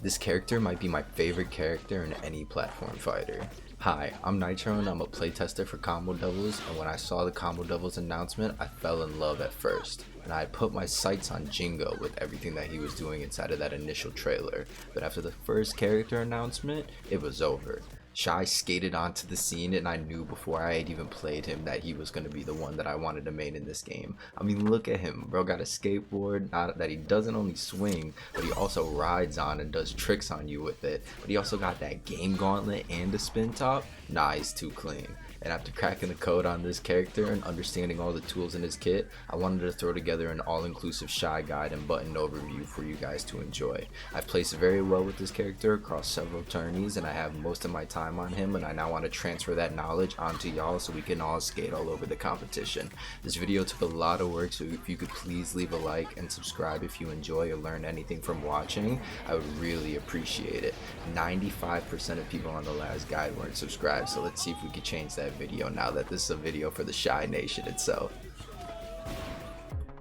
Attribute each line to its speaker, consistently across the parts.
Speaker 1: This character might be my favorite character in any platform fighter. Hi, I'm Nitro and I'm a playtester for Combo Devils, and when I saw the Combo Devils announcement, I fell in love at first. And I had put my sights on Jingo with everything that he was doing inside of that initial trailer. But after the first character announcement, it was over. Shai skated onto the scene and I knew before I had even played him that he was going to be the one that I wanted to main in this game. I mean, look at him. Bro got a skateboard, not that he doesn't only swing, but he also rides on and does tricks on you with it. But he also got that game gauntlet and a spin top. Nah, he's too clean. And after cracking the code on this character and understanding all the tools in his kit, I wanted to throw together an all-inclusive Shai guide and button overview for you guys to enjoy. I've placed very well with this character across several tourneys and I have most of my time on him, and I now want to transfer that knowledge onto y'all so we can all skate all over the competition. This video took a lot of work, so if you could please leave a like and subscribe if you enjoy or learn anything from watching, I would really appreciate it. 95% of people on the last guide weren't subscribed, so let's see if we could change that video now that this is a video for the Shai Nation itself.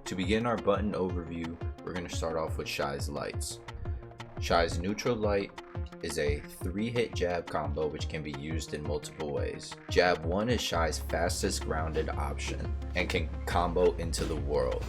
Speaker 1: To begin our button overview, we're going to start off with Shai's lights. Shai's neutral light is a 3-hit jab combo which can be used in multiple ways. Jab 1 is Shai's fastest grounded option and can combo into the world.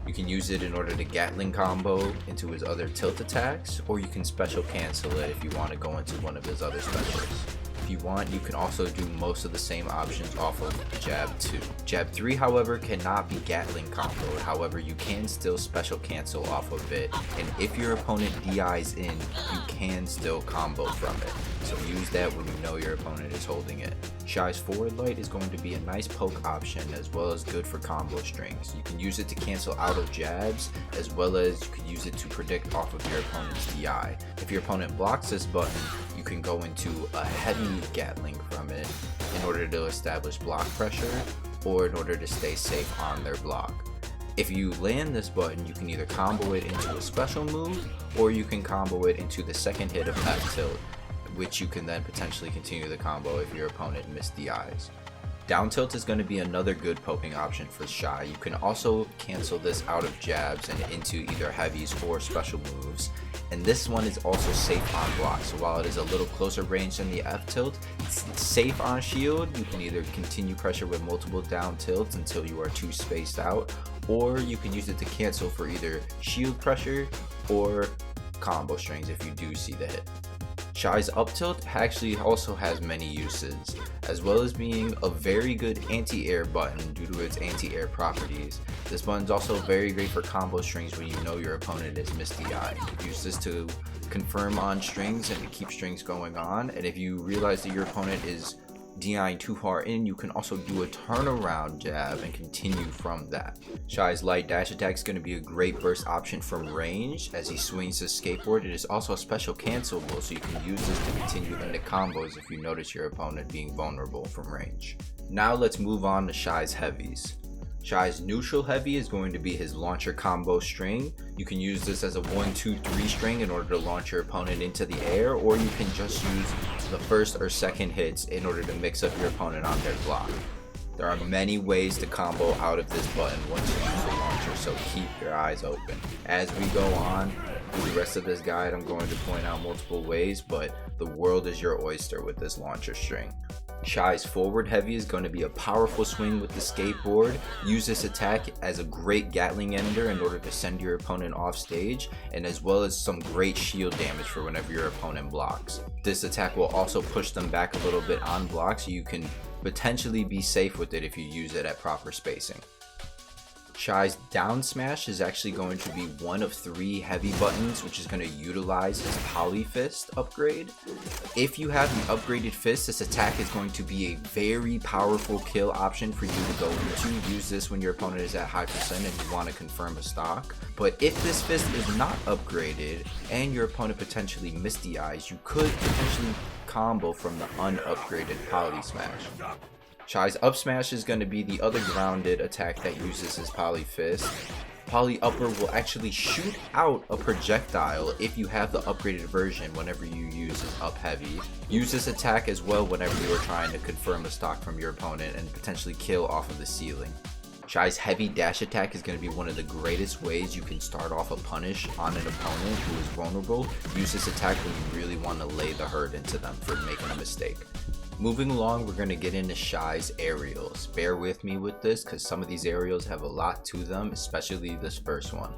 Speaker 1: You can use it in order to Gatling combo into his other tilt attacks, or you can special cancel it if you want to go into one of his other specials. If you want, you can also do most of the same options off of Jab 2. Jab 3, however, cannot be Gatling comboed, however you can still special cancel off of it, and if your opponent DIs in, you can still combo from it. So use that when you know your opponent is holding it. Shai's forward light is going to be a nice poke option as well as good for combo strings. You can use it to cancel out of jabs as well as you can use it to predict off of your opponent's DI. If your opponent blocks this button, you can go into a heavy Gatling from it in order to establish block pressure or in order to stay safe on their block. If you land this button, you can either combo it into a special move or you can combo it into the second hit of F tilt, which you can then potentially continue the combo if your opponent missed DIs. Down tilt is going to be another good poking option for Shai. You can also cancel this out of jabs and into either heavies or special moves. And this one is also safe on block, so while it is a little closer range than the F tilt, it's safe on shield. You can either continue pressure with multiple down tilts until you are too spaced out, or you can use it to cancel for either shield pressure or combo strings if you do see the hit. Shai's up tilt actually also has many uses, as well as being a very good anti-air button due to its anti-air properties. This button is also very great for combo strings when you know your opponent is missed DI. You can use this to confirm on strings and to keep strings going on, and if you realize that your opponent is DIing too far in, you can also do a turnaround jab and continue from that. Shai's light dash attack is going to be a great burst option from range as he swings his skateboard. It is also special cancelable, so you can use this to continue into combos if you notice your opponent being vulnerable from range. Now let's move on to Shai's heavies. Shai's neutral heavy is going to be his launcher combo string. You can use this as a 1-2-3 string in order to launch your opponent into the air, or you can just use the first or second hits in order to mix up your opponent on their block. There are many ways to combo out of this button once you use the launcher, so keep your eyes open. As we go on through the rest of this guide, I'm going to point out multiple ways, but the world is your oyster with this launcher string. Shai's forward heavy is going to be a powerful swing with the skateboard. Use this attack as a great Gatling ender in order to send your opponent off stage, and as well as some great shield damage for whenever your opponent blocks. This attack will also push them back a little bit on block, so you can potentially be safe with it if you use it at proper spacing. Shai's down smash is actually going to be one of 3 heavy buttons, which is going to utilize his poly fist upgrade. If you have the upgraded fist, this attack is going to be a very powerful kill option for you to go into. Use this when your opponent is at high percent and you want to confirm a stock. But if this fist is not upgraded and your opponent potentially missed DIs, you could potentially combo from the unupgraded poly smash. Shai's up smash is going to be the other grounded attack that uses his poly fist. Poly upper will actually shoot out a projectile if you have the upgraded version whenever you use his up heavy. Use this attack as well whenever you are trying to confirm a stock from your opponent and potentially kill off of the ceiling. Shai's heavy dash attack is going to be one of the greatest ways you can start off a punish on an opponent who is vulnerable. Use this attack when you really want to lay the hurt into them for making a mistake. Moving along, we're going to get into Shai's aerials. Bear with me with this because some of these aerials have a lot to them, especially this first one.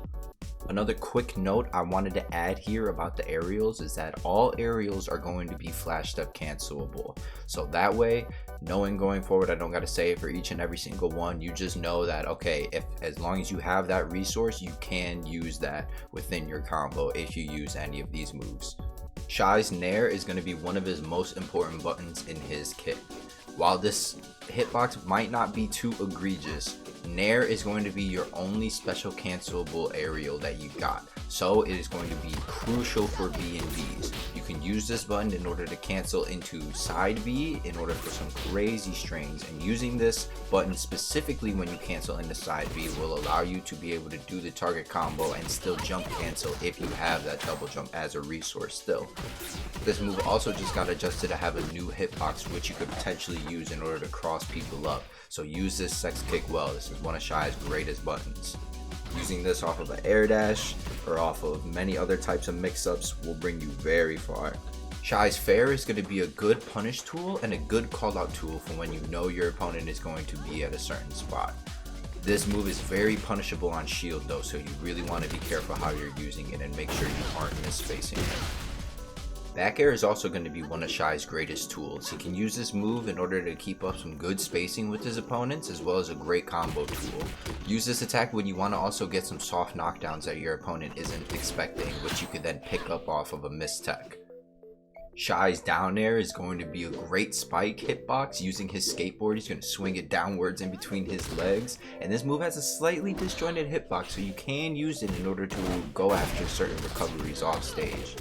Speaker 1: Another quick note I wanted to add here about the aerials is that all aerials are going to be flash step cancelable. So that way, knowing going forward, I don't got to say it for each and every single one. You just know that, okay, if as long as you have that resource, you can use that within your combo if you use any of these moves. Shai's Nair is going to be one of his most important buttons in his kit. While this hitbox might not be too egregious, Nair is going to be your only special cancelable aerial that you got, so it is going to be crucial for B and Bs. You can use this button in order to cancel into side B in order for some crazy strings, and using this button specifically when you cancel into side B will allow you to be able to do the target combo and still jump cancel if you have that double jump as a resource still. This move also just got adjusted to have a new hitbox which you could potentially use in order to cross people up, so use this sex kick well. This is one of Shai's greatest buttons. Using this off of an air dash or off of many other types of mix-ups will bring you very far. Shai's Fair is going to be a good punish tool and a good call out tool for when you know your opponent is going to be at a certain spot. This move is very punishable on shield though, so you really want to be careful how you're using it and make sure you aren't misspacing it. Back air is also going to be one of Shai's greatest tools. He can use this move in order to keep up some good spacing with his opponents, as well as a great combo tool. Use this attack when you want to also get some soft knockdowns that your opponent isn't expecting, which you could then pick up off of a mistech. Shai's down air is going to be a great spike hitbox. Using his skateboard, he's going to swing it downwards in between his legs, and this move has a slightly disjointed hitbox, so you can use it in order to go after certain recoveries off stage.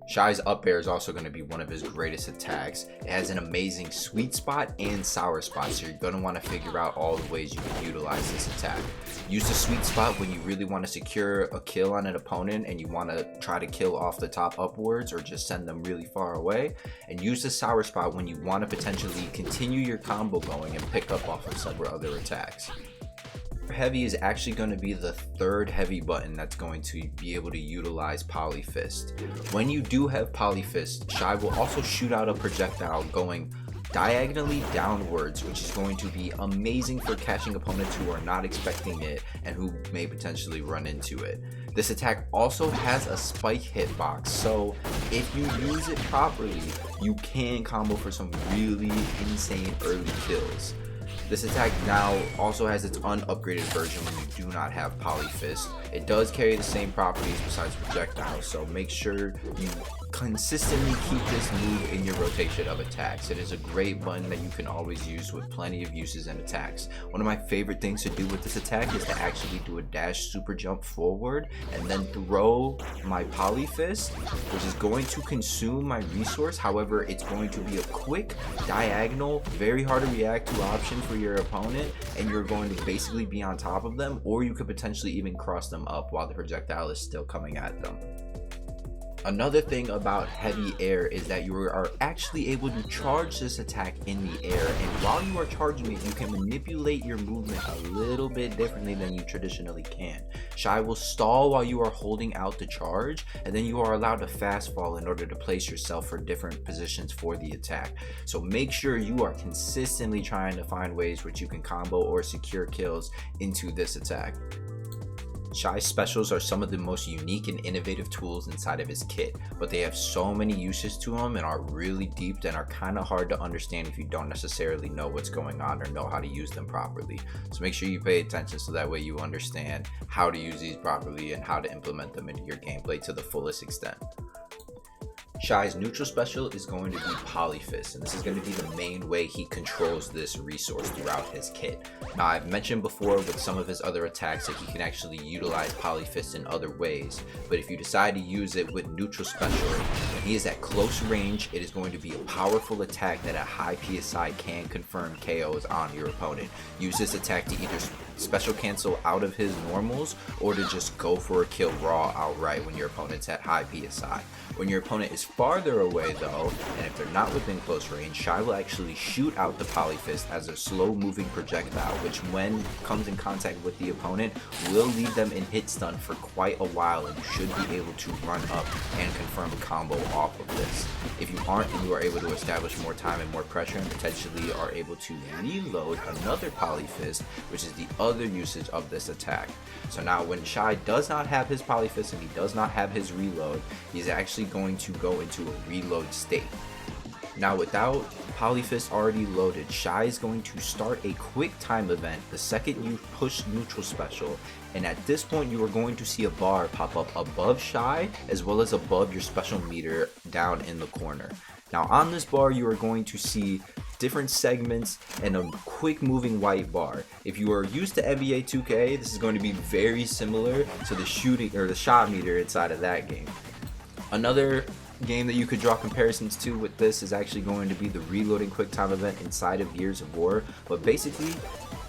Speaker 1: Shai's up air is also going to be one of his greatest attacks. It has an amazing sweet spot and sour spot, so you're going to want to figure out all the ways you can utilize this attack. Use the sweet spot when you really want to secure a kill on an opponent and you want to try to kill off the top upwards or just send them really far away. And use the sour spot when you want to potentially continue your combo going and pick up off of several other attacks. Heavy is actually going to be the third heavy button that's going to be able to utilize Polyfist. When you do have Polyfist, Shai will also shoot out a projectile going diagonally downwards, which is going to be amazing for catching opponents who are not expecting it and who may potentially run into it. This attack also has a spike hitbox, so if you use it properly, you can combo for some really insane early kills. This attack now also has its unupgraded version when you do not have Polyfist. It does carry the same properties besides projectiles, so make sure you consistently keep this move in your rotation of attacks. It is a great button that you can always use with plenty of uses and attacks. One of my favorite things to do with this attack is to actually do a dash super jump forward and then throw my Polyfist, which is going to consume my resource. However, it's going to be a quick, diagonal, very hard to react to option for your opponent, and you're going to basically be on top of them, or you could potentially even cross them up while the projectile is still coming at them. Another thing about heavy air is that you are actually able to charge this attack in the air, and while you are charging it, you can manipulate your movement a little bit differently than you traditionally can. Shai will stall while you are holding out the charge, and then you are allowed to fast fall in order to place yourself for different positions for the attack. So make sure you are consistently trying to find ways which you can combo or secure kills into this attack. Shai's specials are some of the most unique and innovative tools inside of his kit, but they have so many uses to them and are really deep and are kind of hard to understand if you don't necessarily know what's going on or know how to use them properly. So make sure you pay attention so that way you understand how to use these properly and how to implement them into your gameplay to the fullest extent. Shai's neutral special is going to be Polyfist, and this is going to be the main way he controls this resource throughout his kit. Now, I've mentioned before with some of his other attacks that he can actually utilize Polyfist in other ways, but if you decide to use it with neutral special, when he is at close range, it is going to be a powerful attack that at high PSI can confirm KOs on your opponent. Use this attack to either special cancel out of his normals, or to just go for a kill raw outright when your opponent's at high PSI. When your opponent is farther away though, and if they're not within close range, Shai will actually shoot out the Polyfist as a slow moving projectile, which when comes in contact with the opponent will leave them in hit stun for quite a while, and you should be able to run up and confirm a combo off of this. If you aren't, then you are able to establish more time and more pressure, and potentially are able to reload another Polyfist, which is the other usage of this attack. So now when Shai does not have his Polyfist and he does not have his reload, he's actually going to go into a reload state. Now without Polyfist already loaded, Shai is going to start a quick time event the second you push neutral special, and at this point you are going to see a bar pop up above Shai as well as above your special meter down in the corner. Now on this bar you are going to see different segments and a quick moving white bar. If you are used to NBA 2K, this is going to be very similar to the shooting or the shot meter inside of that game. Another game that you could draw comparisons to with this is actually going to be the reloading quick time event inside of Gears of War. But basically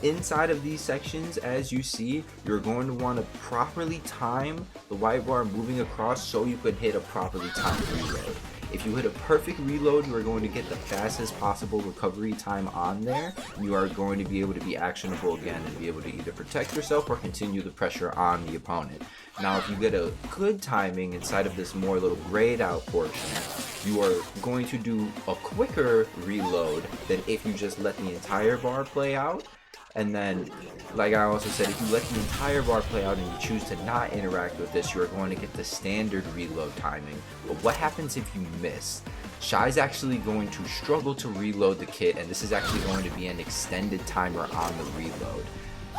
Speaker 1: inside of these sections, as you see, you're going to want to properly time the white bar moving across so you could hit a properly timed reload. If you hit a perfect reload, you are going to get the fastest possible recovery time on there. You are going to be able to be actionable again and be able to either protect yourself or continue the pressure on the opponent. Now, if you get a good timing inside of this more little grayed out portion, you are going to do a quicker reload than if you just let the entire bar play out. And then, like I also said, if you let the entire bar play out and you choose to not interact with this, you're going to get the standard reload timing. But what happens if you miss? Shai's actually going to struggle to reload the kit, and this is actually going to be an extended timer on the reload.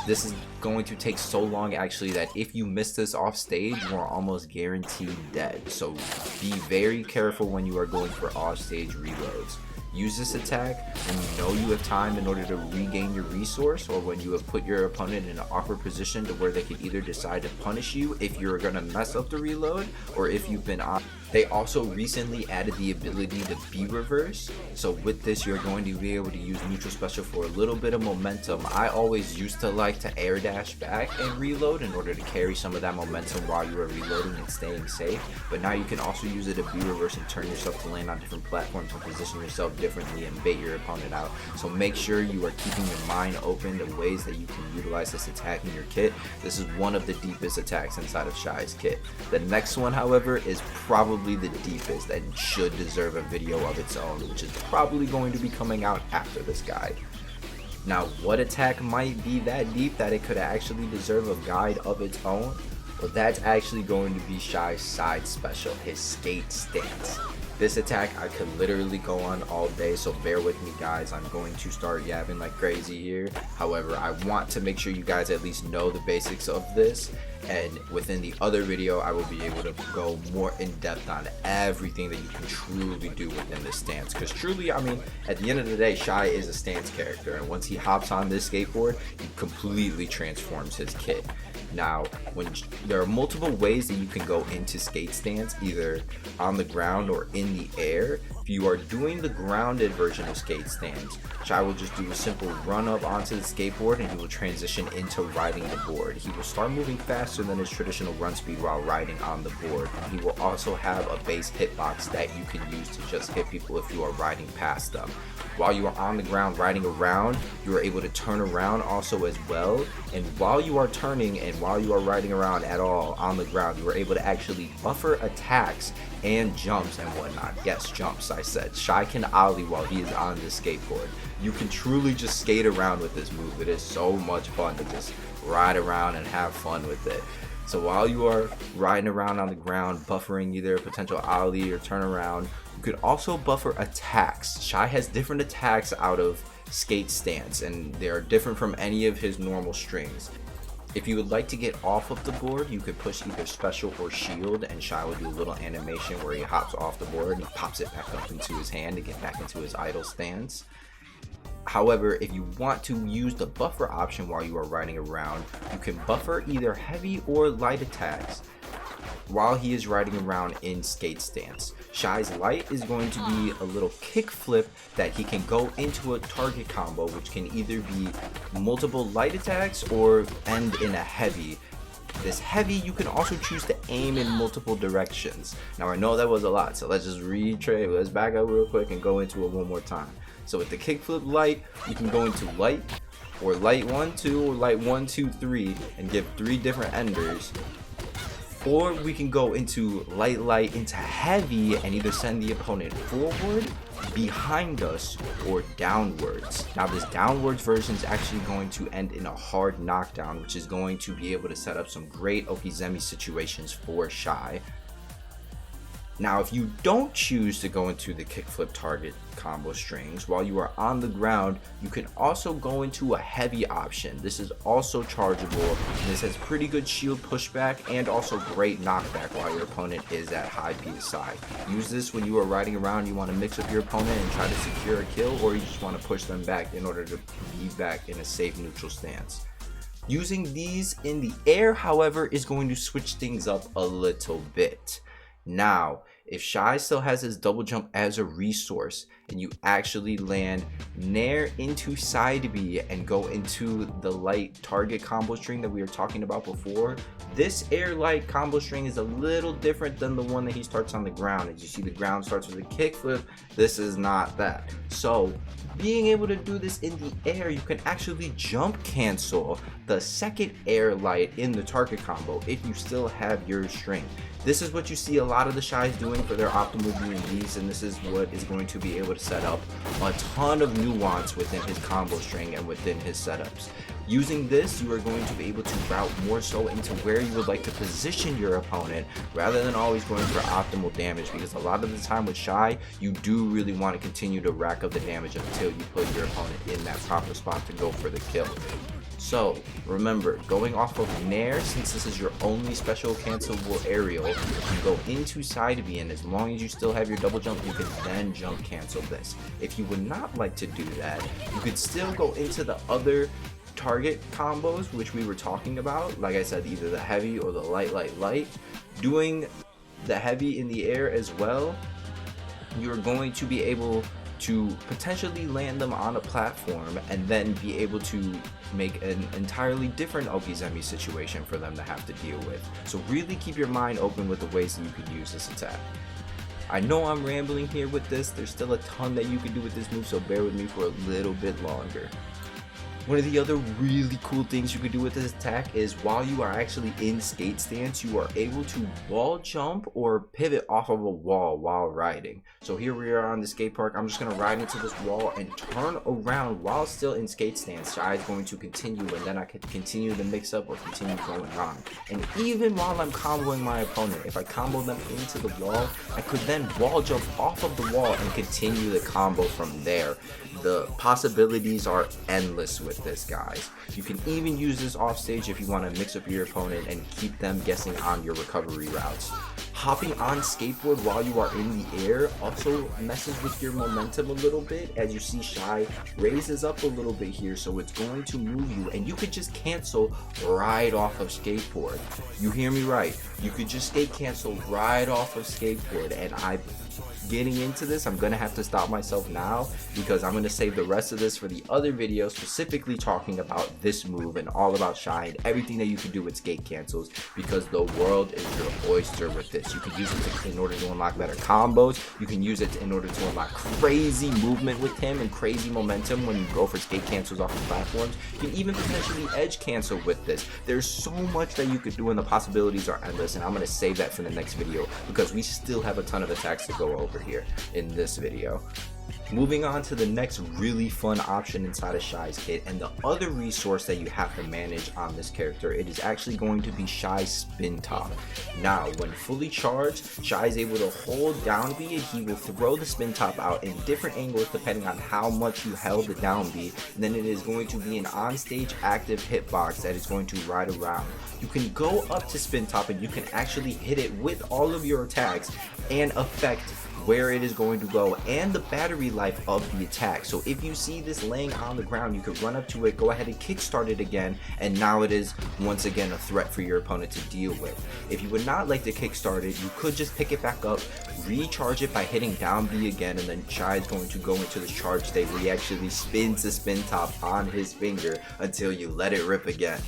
Speaker 1: This is going to take so long actually that if you miss this off stage, you are almost guaranteed dead. So be very careful when you are going for off stage reloads. Use this attack when you know you have time in order to regain your resource, or when you have put your opponent in an awkward position to where they can either decide to punish you if you're going to mess up the reload, or if you've been on. They also recently added the ability to be reverse, so with this you're going to be able to use neutral special for a little bit of momentum. I always used to like to air dash back and reload in order to carry some of that momentum while you are reloading and staying safe, but now you can also use it to be reverse and turn yourself to land on different platforms and position yourself differently and bait your opponent out. So make sure you are keeping your mind open to ways that you can utilize this attack in your kit. This is one of the deepest attacks inside of Shai's kit. The next one, however, is probably the deepest and should deserve a video of its own, which is probably going to be coming out after this guide. Now, what attack might be that deep that it could actually deserve a guide of its own? Well, that's actually going to be Shai's side special, his skate stance. This attack I could literally go on all day, so bear with me guys. I'm going to start yapping like crazy here. However, I want to make sure you guys at least know the basics of this, and within the other video I will be able to go more in depth on everything that you can truly do within this stance, because truly, I mean, at the end of the day, Shai is a stance character, and once he hops on this skateboard, he completely transforms his kit. Now, there are multiple ways that you can go into skate stance, either on the ground or in the air. If you are doing the grounded version of skate stance, Shai will just do a simple run up onto the skateboard and he will transition into riding the board. He will start moving faster than his traditional run speed while riding on the board. And he will also have a base hitbox that you can use to just hit people if you are riding past them. While you are on the ground riding around, you are able to turn around also as well. And while you are turning and while you are riding around at all on the ground, you are able to actually buffer attacks and jumps and whatnot. Yes, jumps, I said. Shai can ollie while he is on this skateboard. You can truly just skate around with this move. It is so much fun to just ride around and have fun with it. So while you are riding around on the ground, buffering either a potential ollie or turnaround, you could also buffer attacks. Shai has different attacks out of skate stance, and they are different from any of his normal strings. If you would like to get off of the board, you could push either special or shield, and Shai will do a little animation where he hops off the board and he pops it back up into his hand to get back into his idle stance. However, if you want to use the buffer option while you are riding around, you can buffer either heavy or light attacks. while he is riding around in skate stance. Shai's light is going to be a little kick flip that he can go into a target combo, which can either be multiple light attacks or end in a heavy. This heavy, you can also choose to aim in multiple directions. Now I know that was a lot, so let's just retrace. Let's back up real quick and go into it one more time. So with the kickflip light, you can go into light, or light 1, 2, or light 1, 2, 3, and give 3 different enders. Or we can go into light into heavy and either send the opponent forward, behind us, or downwards. Now this downwards version is actually going to end in a hard knockdown, which is going to be able to set up some great okizeme situations for Shai. Now if you don't choose to go into the kickflip target combo strings while you are on the ground, you can also go into a heavy option. This is also chargeable, and this has pretty good shield pushback and also great knockback while your opponent is at high PSI. Use this when you are riding around, you want to mix up your opponent and try to secure a kill, or you just want to push them back in order to be back in a safe neutral stance. Using these in the air, however, is going to switch things up a little bit. Now, if Shai still has his double jump as a resource and you actually land nair into side B and go into the light target combo string that we were talking about before, this air light combo string is a little different than the one that he starts on the ground. As you see, the ground starts with a kickflip. This is not that. So being able to do this in the air, you can actually jump cancel the second air light in the target combo if you still have your string. This is what you see a lot of the Shais doing for their optimal B&Bs, and this is what is going to be able to set up a ton of nuance within his combo string and within his setups. Using this, you are going to be able to route more so into where you would like to position your opponent rather than always going for optimal damage, because a lot of the time with Shai, you do really want to continue to rack up the damage until you put your opponent in that proper spot to go for the kill. So remember, going off of nair, since this is your only special cancelable aerial, you can go into side B, and as long as you still have your double jump, you can then jump cancel this. If you would not like to do that, you could still go into the other target combos which we were talking about. Like I said, either the heavy or the light. Doing the heavy in the air as well, you're going to be able to potentially land them on a platform and then be able to make an entirely different okizeme situation for them to have to deal with. So really keep your mind open with the ways that you could use this attack. I know I'm rambling here with this. There's still a ton that you can do with this move, so bear with me for a little bit longer. One of the other really cool things you can do with this attack is while you are actually in skate stance, you are able to wall jump or pivot off of a wall while riding. So here we are on the skate park. I'm just going to ride into this wall and turn around while still in skate stance. Shai is going to continue, and then I can continue to mix up or continue going on. And even while I'm comboing my opponent, if I combo them into the wall, I could then wall jump off of the wall and continue the combo from there. The possibilities are endless with this, guys. You can even use this off stage if you want to mix up your opponent and keep them guessing on your recovery routes. Hopping on skateboard while you are in the air also messes with your momentum a little bit. As you see, Shai raises up a little bit here, so it's going to move you, and you could just cancel right off of skateboard. You hear me right, you could just skate cancel right off of skateboard. And getting into this, I'm gonna have to stop myself now because I'm gonna save the rest of this for the other video, specifically talking about this move and all about Shai and everything that you can do with skate cancels, because the world is your oyster with this. You can use it in order to unlock better combos. You can use it in order to unlock crazy movement with him and crazy momentum when you go for skate cancels off of platforms. You can even potentially edge cancel with this. There's so much that you could do, and the possibilities are endless, and I'm gonna save that for the next video because we still have a ton of attacks to go over here in this video. Moving on to the next really fun option inside of Shai's kit, and the other resource that you have to manage on this character, it is actually going to be Shai's spin top. Now, when fully charged, Shai is able to hold down B, and he will throw the spin top out in different angles depending on how much you held the down B, and then it is going to be an on-stage active hitbox that is going to ride around. You can go up to spin top and you can actually hit it with all of your attacks and affect where it is going to go, and the battery life of the attack. So if you see this laying on the ground, you could run up to it, go ahead and kickstart it again, and now it is once again a threat for your opponent to deal with. If you would not like to kickstart it, you could just pick it back up, recharge it by hitting down B again, and then Shai is going to go into the charge state where he actually spins the spin top on his finger until you let it rip again.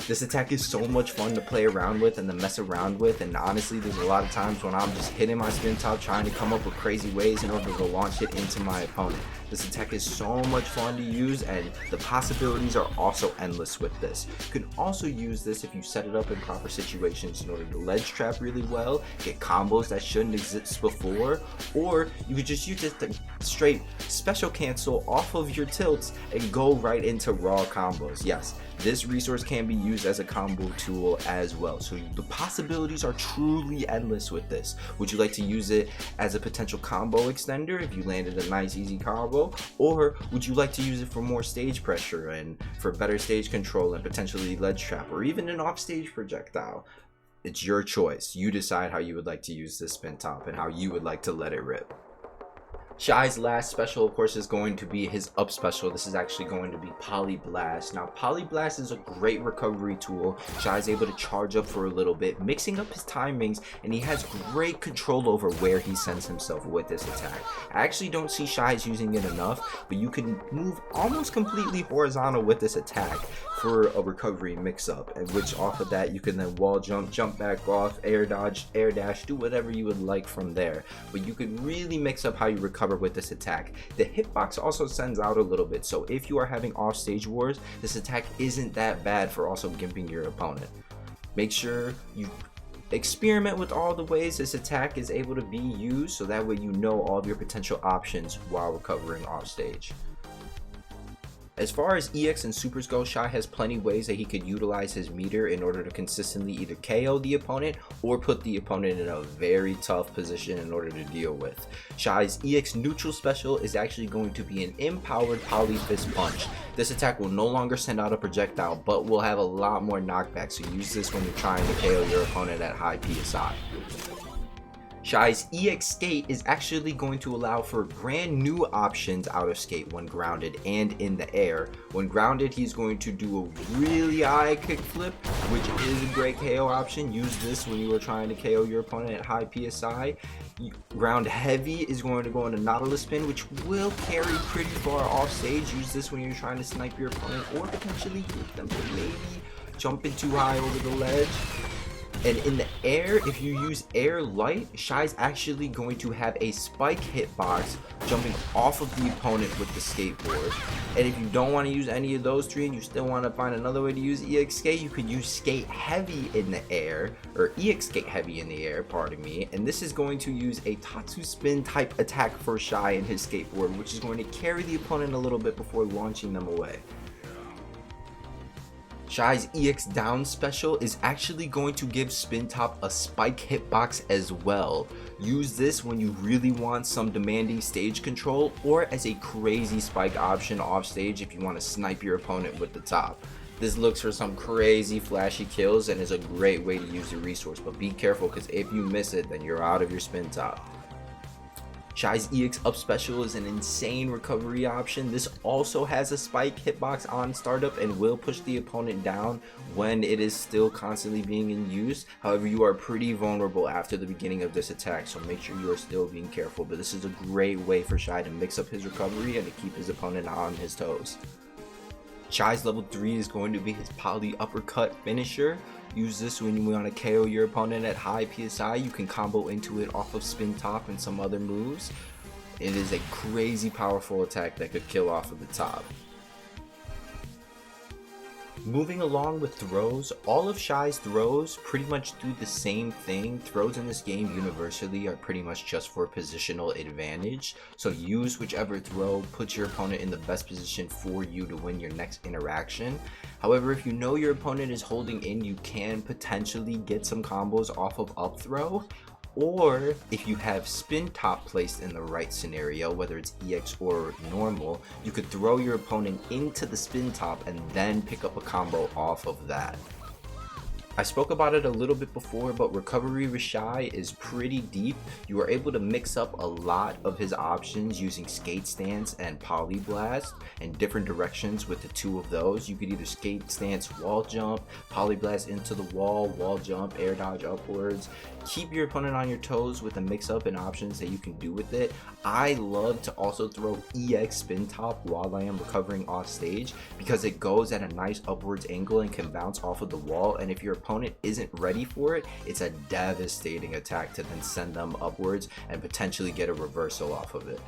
Speaker 1: This attack is so much fun to play around with and to mess around with, and honestly there's a lot of times when I'm just hitting my spin top trying to come up with crazy ways in order to launch it into my opponent. This attack is so much fun to use, and the possibilities are also endless with this. You can also use this if you set it up in proper situations in order to ledge trap really well, get combos that shouldn't exist before, or you could just use it to straight special cancel off of your tilts and go right into raw combos. Yes, this resource can be used as a combo tool as well, so the possibilities are truly endless with this. Would you like to use it as a potential combo extender if you landed a nice easy combo, or would you like to use it for more stage pressure and for better stage control and potentially ledge trap, or even an offstage projectile? It's your choice. You decide how you would like to use this spin top and how you would like to let it rip. Shai's last special, of course, is going to be his up special. This is actually going to be Poly Blast. Now, Poly Blast is a great recovery tool. Shai's able to charge up for a little bit, mixing up his timings, and he has great control over where he sends himself with this attack. I actually don't see Shai's using it enough, but you can move almost completely horizontal with this attack for a recovery mix-up, and which off of that you can then wall jump, jump back off, air dodge, air dash, do whatever you would like from there. But you can really mix up how you recover with this attack. The hitbox also sends out a little bit, so if you are having off stage wars, this attack isn't that bad for also gimping your opponent. Make sure you experiment with all the ways this attack is able to be used, so that way you know all of your potential options while recovering off stage. As far as EX and supers go, Shai has plenty of ways that he could utilize his meter in order to consistently either KO the opponent or put the opponent in a very tough position in order to deal with. Shai's EX neutral special is actually going to be an empowered Poly Fist Punch. This attack will no longer send out a projectile, but will have a lot more knockback, so use this when you're trying to KO your opponent at high PSI. Shai's EX Skate is actually going to allow for brand new options out of Skate when grounded and in the air. When grounded, he's going to do a really high kickflip, which is a great KO option. Use this when you are trying to KO your opponent at high PSI. Ground heavy is going to go into Nautilus Spin, which will carry pretty far off stage. Use this when you're trying to snipe your opponent or potentially get them to maybe jumping too high over the ledge. And in the air, if you use air light, Shai's actually going to have a spike hitbox jumping off of the opponent with the skateboard. And if you don't want to use any of those three and you still want to find another way to use EX Skate, you could use Skate Heavy in the air, or EX Skate Heavy in the air, pardon me. And this is going to use a Tatsu Spin type attack for Shai and his skateboard, which is going to carry the opponent a little bit before launching them away. Shai's EX Down special is actually going to give Spin Top a spike hitbox as well. Use this when you really want some demanding stage control, or as a crazy spike option off stage if you want to snipe your opponent with the top. This looks for some crazy flashy kills and is a great way to use the resource, but be careful because if you miss it, then you're out of your Spin Top. Shai's EX Up special is an insane recovery option. This also has a spike hitbox on startup and will push the opponent down when it is still constantly being in use. However, you are pretty vulnerable after the beginning of this attack, so make sure you are still being careful. But this is a great way for Shai to mix up his recovery and to keep his opponent on his toes. Shai's level 3 is going to be his Poly Uppercut finisher. Use this when you want to KO your opponent at high PSI. You can combo into it off of Spin Top and some other moves. It is a crazy powerful attack that could kill off of the top. Moving along with throws, all of Shai's throws pretty much do the same thing. Throws in this game universally are pretty much just for positional advantage. So use whichever throw puts your opponent in the best position for you to win your next interaction. However, if you know your opponent is holding in, you can potentially get some combos off of up throw. Or if you have Spin Top placed in the right scenario, whether it's EX or normal, you could throw your opponent into the Spin Top and then pick up a combo off of that. I spoke about it a little bit before, but recovery with Shai is pretty deep. You are able to mix up a lot of his options using skate stance and polyblast in different directions. With the two of those, you could either skate stance, wall jump, polyblast into the wall, wall jump, air dodge upwards. Keep your opponent on your toes with the mix up and options that you can do with it. I love to also throw EX spin top while I am recovering off stage, because it goes at a nice upwards angle and can bounce off of the wall, and if your opponent isn't ready for it, it's a devastating attack to then send them upwards and potentially get a reversal off of it.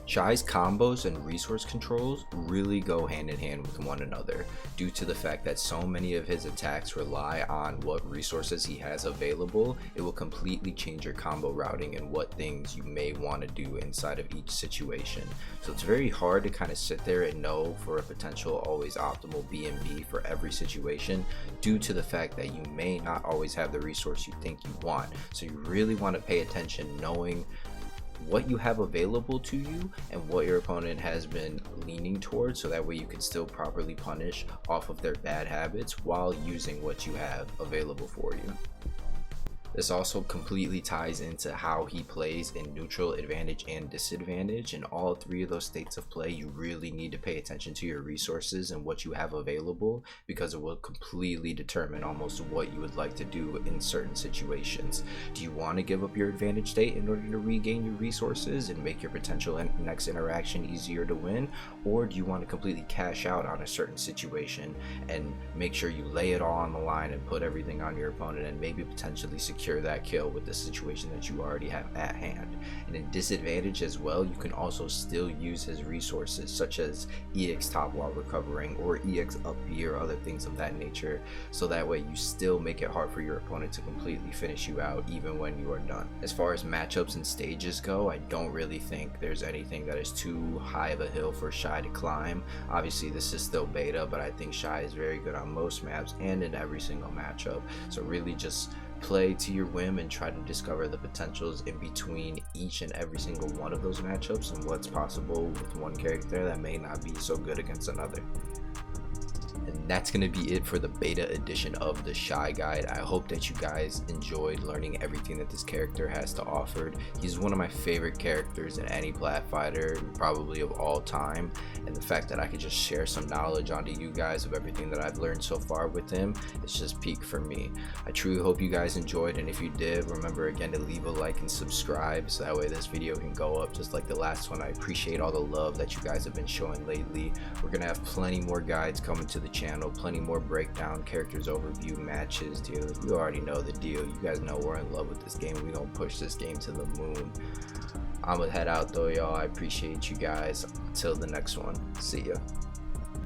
Speaker 1: Shai's combos and resource controls really go hand in hand with one another due to the fact that so many of his attacks rely on what resources he has available. It will completely change your combo routing and what things you may want to do inside of each situation. So it's very hard to kind of sit there and know for a potential always optimal B&B for every situation due to the fact that you may not always have the resource you think you want. So you really want to pay attention knowing what you have available to you and what your opponent has been leaning towards, so that way you can still properly punish off of their bad habits while using what you have available for you. This also completely ties into how he plays in neutral, advantage, and disadvantage. In all three of those states of play, you really need to pay attention to your resources and what you have available, because it will completely determine almost what you would like to do in certain situations. Do you want to give up your advantage state in order to regain your resources and make your potential next interaction easier to win? Or do you want to completely cash out on a certain situation and make sure you lay it all on the line and put everything on your opponent and maybe potentially secure that kill with the situation that you already have at hand? And in disadvantage as well, you can also still use his resources such as EX top while recovering or EX up B or other things of that nature, so that way you still make it hard for your opponent to completely finish you out even when you are done. As far as matchups and stages go, I don't really think there's anything that is too high of a hill for Shai to climb. Obviously this is still beta, but I think Shai is very good on most maps and in every single matchup. So really just play to your whim and try to discover the potentials in between each and every single one of those matchups and what's possible with one character that may not be so good against another. And that's going to be it for the beta edition of the Shai guide. I hope that you guys enjoyed learning everything that this character has to offer. He's one of my favorite characters in any plat fighter, probably of all time, and the fact that I could just share some knowledge onto you guys of everything that I've learned so far with him, it's just peak for me. I truly hope you guys enjoyed, and if you did, remember again to leave a like and subscribe so that way this video can go up just like the last one. I appreciate all the love that you guys have been showing lately. We're gonna have plenty more guides coming to the channel, plenty more breakdown, characters overview, matches, deals. You already know the deal. You guys know we're in love with this game. We gonna push this game to the moon. I'm gonna head out though, y'all. I appreciate you guys. Until the next one, see ya.